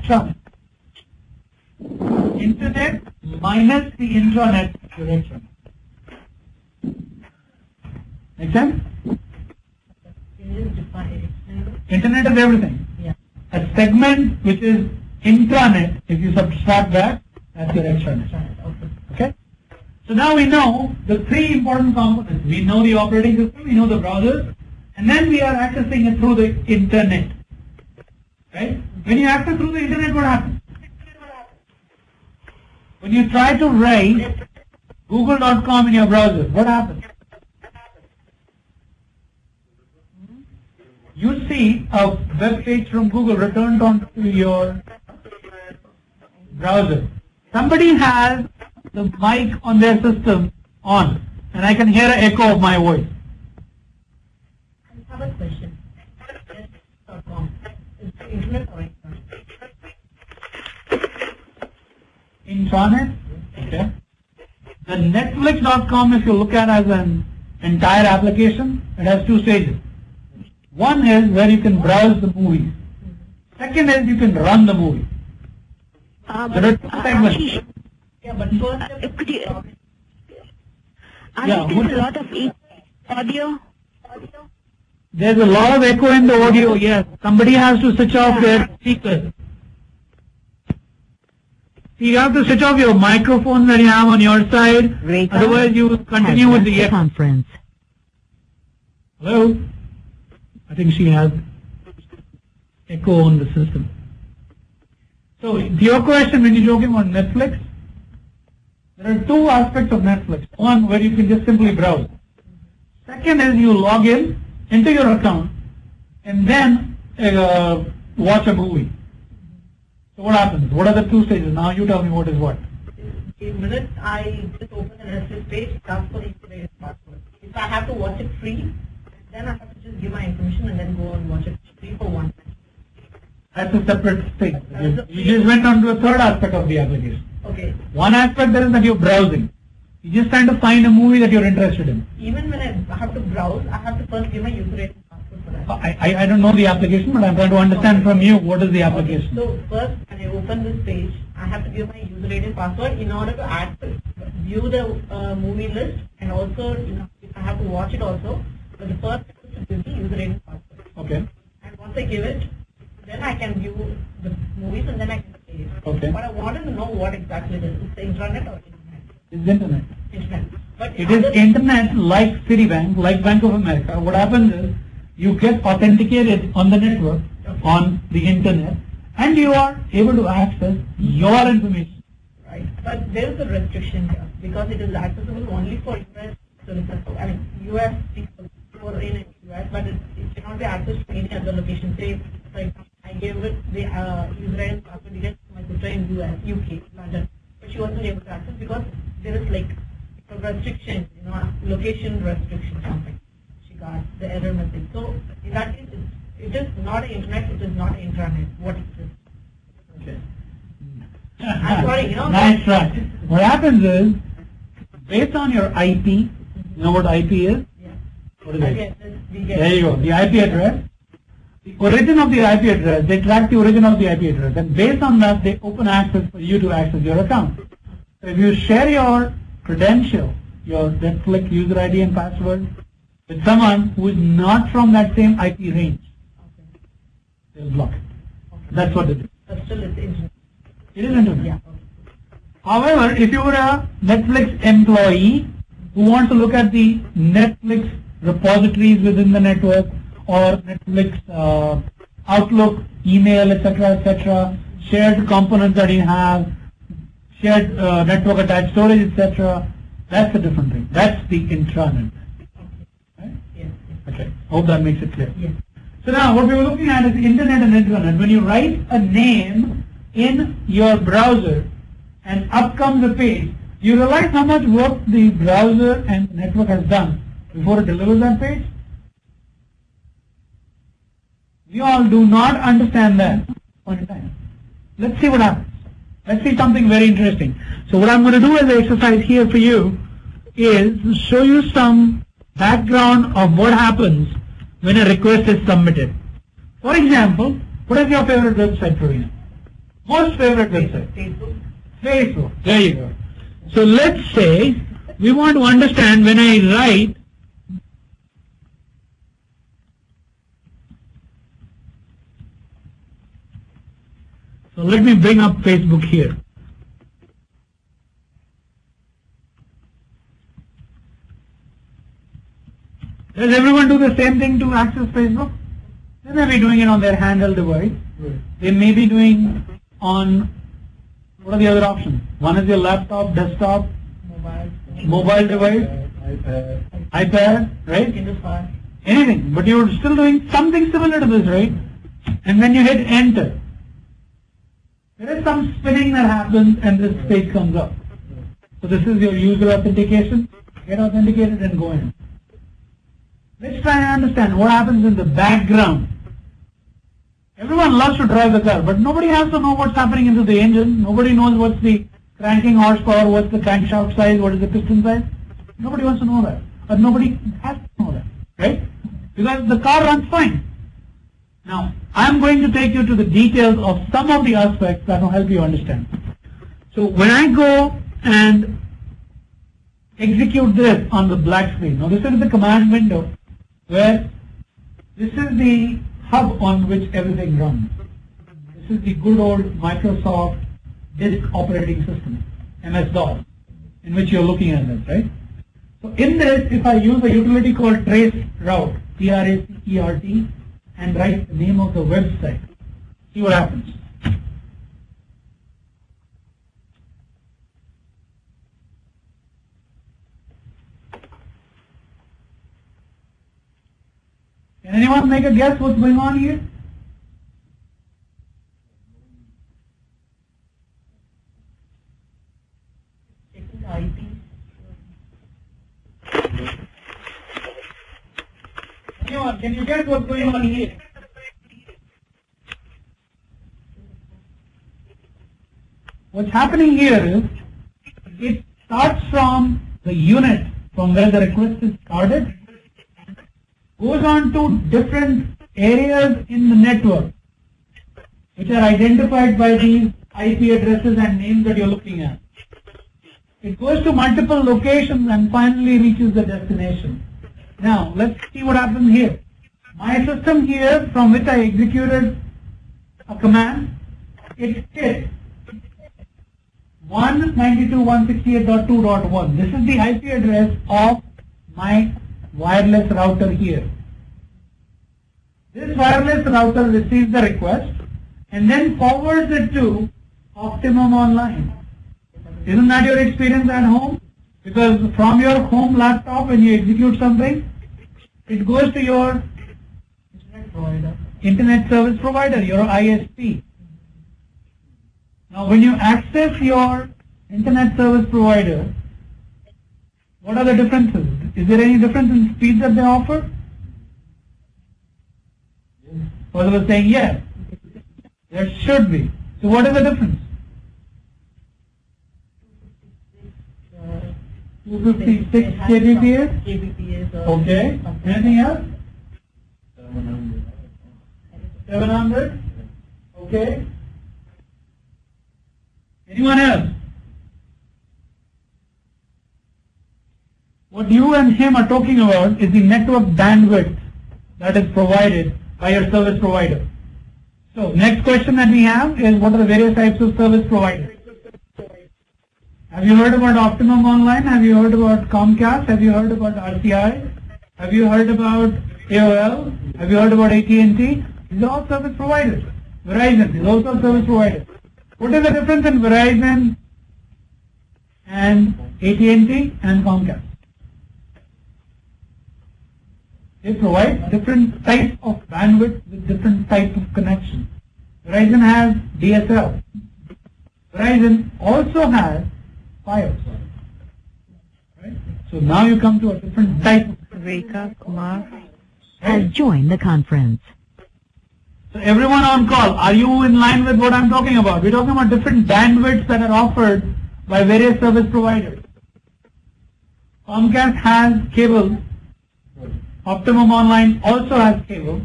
extranet. Internet minus the intranet is your extranet. Make sense? Internet is everything. Yeah. A segment which is intranet, if you subtract that, that's your extranet. Okay? So now we know the three important components. We know the operating system, we know the browser, and then we are accessing it through the internet. Right? When you access through the internet, what happens? When you try to write google.com in your browser, what happens? You see a web page from Google returned onto your browser. Somebody has the mic on their system on, and I can hear an echo of my voice. I have a question. Yes.com. Is it internet or intranet? Intranet? Okay. The Netflix.com, if you look at as an entire application, it has two stages. One is where you can browse the movies. Second is you can run the movie. There are two segments. Yeah, but first, Could you, Yeah, there's a lot of audio. There's a lot of echo in the audio, yes. Somebody has to switch off their speakers. You have to switch off your microphone that you have on your side. Otherwise you will continue with the conference. Hello? I think she has echo on the system. So, your question when you're talking about Netflix, there are two aspects of Netflix. One where you can just simply browse. Second is you log in into your account and then watch a movie. So what happens? What are the two stages? Now you tell me what is what. the minute I just open the Netflix page, that's for the integrated password. If I have to watch it free, then I have to just give my information and then go and watch it free for one time. That's a separate thing. You just went on to a third aspect of the application. Okay. One aspect there is that you're browsing. You're just trying to find a movie that you're interested in. Even when I have to browse, I have to first give my username and password for that. I don't know the application, but I'm trying to understand from you what is the application. Okay. So first, when I open this page, I have to give my username and password in order to view the movie list, and also, if I have to watch it also. But the first is to give the username and password. Okay. And once I give it, then I can view the movies and then I can play it. Okay. But I wanted to know what exactly it is. It's the intranet or internet? It's internet. Internet. But It is internet like Citibank, like Bank of America. What happens is you get authenticated on the network, on the internet, and you are able to access your information. Right. But there is a restriction here because it is accessible only for US citizens. I mean, US people who are in US, but it cannot be accessed to any other location. Say, for example, I gave it the username and password details to my sister in US, UK, London, but she wasn't able to access because there is like a restriction, location restriction something. She got the error message. So in that case, it is not an internet, it is not an intranet. What is it? Okay. I'm sorry, Nice try. What happens is, based on your IP, you know what IP is? Yeah. What is it? Yes, There you go. The IP address. The origin of the IP address, they track the origin of the IP address, and based on that, they open access for you to access your account. So if you share your credential, your Netflix user ID and password, with someone who is not from that same IP range, Okay. they'll block it. That's what it is. But still it's internet. It is internet. Yeah. However, if you were a Netflix employee who wants to look at the Netflix repositories within the network, or Netflix Outlook, email, etc., shared components that you have, shared network attached storage, etc., that's a different thing. That's the intranet. Right? Yes. Okay. Hope that makes it clear. Yes. So now what we were looking at is internet and intranet. When you write a name in your browser and up comes a page, you realize how much work the browser and network has done before it delivers that page? We all do not understand that point in time. Let's see what happens. Let's see something very interesting. So what I'm going to do as an exercise here for you is show you some background of what happens when a request is submitted. For example, what is your favorite website, Pravina? Most favorite website? Facebook. Facebook. There you go. So let's say we want to understand when I write so let me bring up Facebook here. Does everyone do the same thing to access Facebook? They may be doing it on their handheld device. They may be doing on, what are the other options? One is your laptop, desktop, mobile device, iPad, right? Kindle Fire. Anything. But you're still doing something similar to this, right? And when you hit enter, there is some spinning that happens and this page comes up. So this is your user authentication. Get authenticated and go in. Let's try and understand what happens in the background. Everyone loves to drive the car, but nobody has to know what's happening into the engine. Nobody knows what's the cranking horsepower, what's the crankshaft size, what is the piston size. Nobody wants to know that. But nobody has to know that, right? Because the car runs fine. Now, I'm going to take you to the details of some of the aspects that will help you understand. So when I go and execute this on the black screen, now this is the command window where this is the hub on which everything runs. This is the good old Microsoft disk operating system, MS-DOS, in which you're looking at this, right? So in this, if I use a utility called trace route, T-R-A-C-E-R-T, and write the name of the website, see what happens. Can anyone make a guess what's going on here? Checking the IP. Anyone, can you guess what's going on here? What's happening here is, it starts from the unit from where the request is started, goes on to different areas in the network, which are identified by these IP addresses and names that you're looking at. It goes to multiple locations and finally reaches the destination. Now, let's see what happens here. My system here, from which I executed a command, it hit 192.168.2.1. This is the IP address of my wireless router here. This wireless router receives the request and then forwards it to Optimum Online. Isn't that your experience at home? Because from your home laptop, when you execute something, it goes to your internet service provider, your ISP. Now, when you access your internet service provider, what are the differences? Is there any difference in speed that they offer? Well, I was saying yes. There should be. So what is the difference? 256 kbps. Okay. Anything else? 700. Okay. Anyone else? What you and him are talking about is the network bandwidth that is provided by your service provider. So next question that we have is, what are the various types of service providers? Have you heard about Optimum Online? Have you heard about Comcast? Have you heard about RCI? Have you heard about AOL? Have you heard about AT&T? These are all service providers. Verizon is also a service provider. What is the difference in Verizon and AT&T and Comcast? They provide different types of bandwidth with different types of connection. Verizon has DSL. Verizon also has Fios. Right? So now you come to a different type of Rekha Kumar has joined the conference. So everyone on call, are you in line with what I'm talking about? We're talking about different bandwidths that are offered by various service providers. Comcast has cable. Optimum Online also has cable,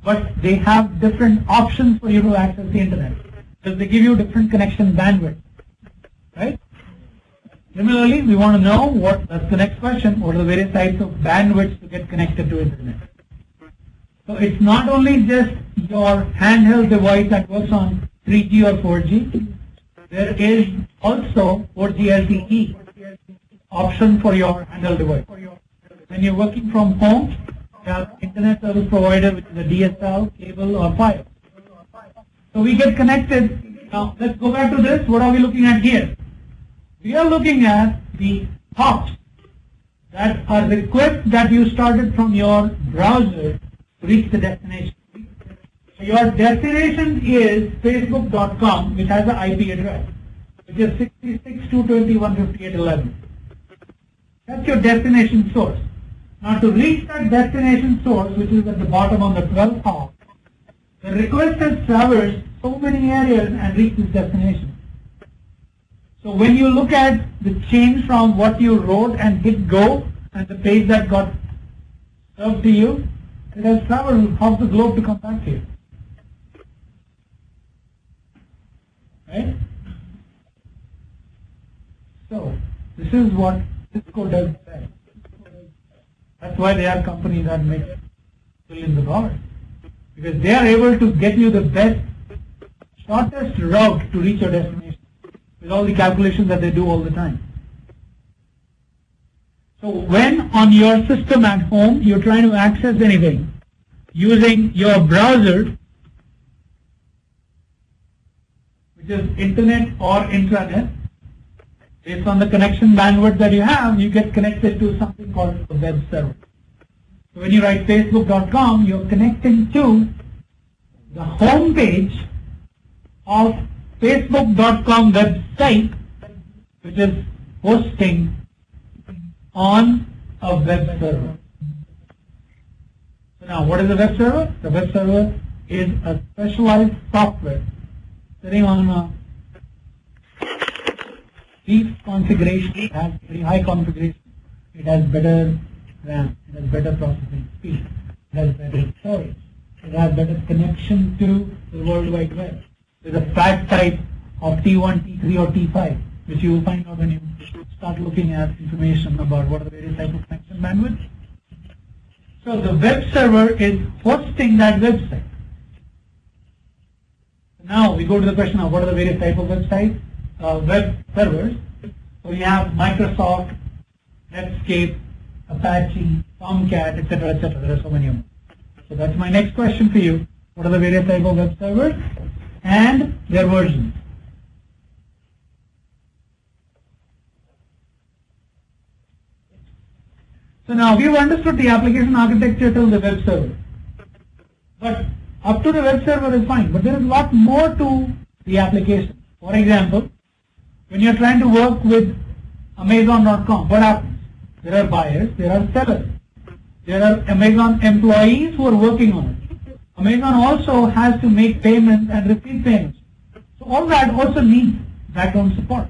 but they have different options for you to access the internet. because they give you different connection bandwidth, right? Similarly, we want to know that's the next question, what are the various types of bandwidths to get connected to internet. So it's not only just your handheld device that works on 3G or 4G, there is also 4G LTE option for your handheld device. When you're working from home, you have internet service provider, which is a DSL, cable, or Fiber. So we get connected. Now let's go back to this. What are we looking at here? We are looking at the hops that are requests that you started from your browser to reach the destination. So your destination is facebook.com, which has an IP address, which is 66.220.158.11. That's your destination source. Now to reach that destination source, which is at the bottom on the 12th hop, the request has traversed so many areas and reached this destination. So when you look at the change from what you wrote and hit go and the page that got served to you, it has traveled half the globe to come back to you. Right? So this is what Cisco does best. That's why they are companies that make billions of dollars. Because they are able to get you the best, shortest route to reach your destination with all the calculations that they do all the time. So when on your system at home you're trying to access anything using your browser, which is internet or intranet, based on the connection bandwidth that you have, you get connected to something called a web server. So when you write facebook.com, you're connecting to the home page of facebook.com website, which is hosting on a web server. So now, what is a web server? The web server is a specialized software sitting on a deep configuration. It has very high configuration. It has better RAM. It has better processing speed. It has better storage. It has better connection to the World Wide Web with a FAT type of T1, T3, or T5, which you will find out when you start looking at information about what are the various types of connection bandwidth. So the web server is hosting that website. Now we go to the question of what are the various types of websites, web servers. So you have Microsoft, Netscape, Apache, Tomcat, etc., etc. There are so many of them. So that's my next question for you. What are the various types of web servers and their versions? So now we've understood the application architecture till the web server. But up to the web server is fine, but there is a lot more to the application. For example, when you're trying to work with Amazon.com, what happens? There are buyers, there are sellers. There are Amazon employees who are working on it. Amazon also has to make payments and receive payments. So all that also needs background support.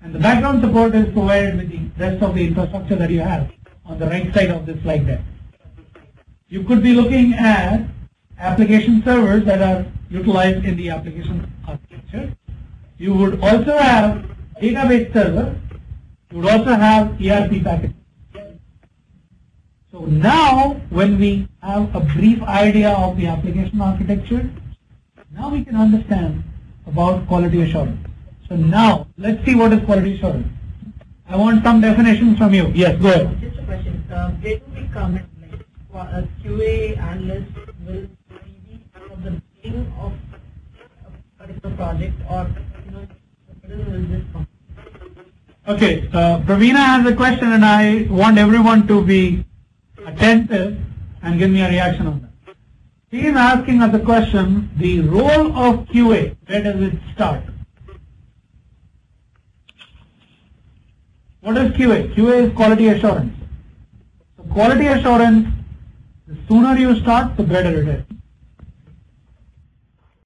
And the background support is provided with the rest of the infrastructure that you have on the right side of this slide deck. You could be looking at application servers that are utilized in the application architecture. You would also have database server. You would also have ERP package. So now when we have a brief idea of the application architecture, now we can understand about quality assurance. So now let's see what is quality assurance. I want some definitions from you. Yes, go ahead. Just a question. Where do we come in? Like a QA analyst will be from the beginning of a particular project, or where will this come? Okay, Pravina has a question, and I want everyone to be attentive and give me a reaction on that. He is asking us a question: the role of QA. Where does it start? What is QA? QA is quality assurance. So quality assurance, the sooner you start, the better it is.